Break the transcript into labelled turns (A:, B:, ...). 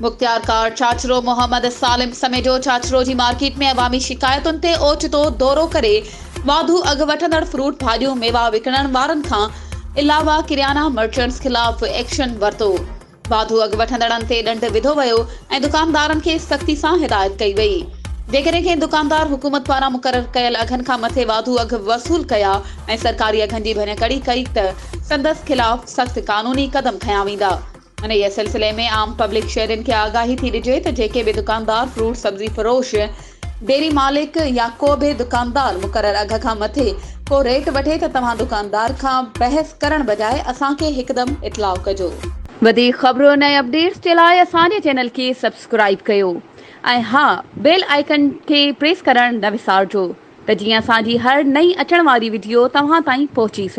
A: मुख्तियारकार चाचरो मोहम्मद सालिम समेजो चाचरो जी market में अवामी शिकायतुनि ते ओचितो दौरो करे वाधू अघ वठंदड़ फ्रूट भाॼियूं मेवा विकिणण वारनि खां अलावा किरियाना मर्चेंट्स खिलाफ़ एक्शन वरितो। वाधू अघ वठंदड़नि ते ॾंड विधो वियो ऐं दुकानदारनि खे सख़्ती सां हिदायत कई वई। जेकॾहिं के दुकानदार हुकूमत पारां मुक़रर कयल अघनि खां मथे वाधू अघ वसूल कया ऐं सरकारी अघनि जी भञकड़ी कई त संदसि खिलाफ़ सख़्त कानूनी क़दम खंया वेंदा। इन ये सिलसिले में आम पब्लिक शहरियुनि खे आगाही थी ॾिजे त जेके बि दुकानदार फ्रूट सब्जी फरोश डेयरी मालिक या को बि दुकानदार मुक़रर अघ खां मथे को रेट वठे त तव्हां दुकानदार खां बहस करण बजाए असांखे हिकदमि इतलाउ कजो। वधीक ख़बरुनि ऐं अपडेट्स जे लाइ असांजे चैनल खे सब्सक्राइब कयो ऐं हा बेल आइकन खे प्रेस करण न विसारजो त जीअं असांजी हर नई अचण वारी वीडियो तव्हां ताईं पहुची सघे।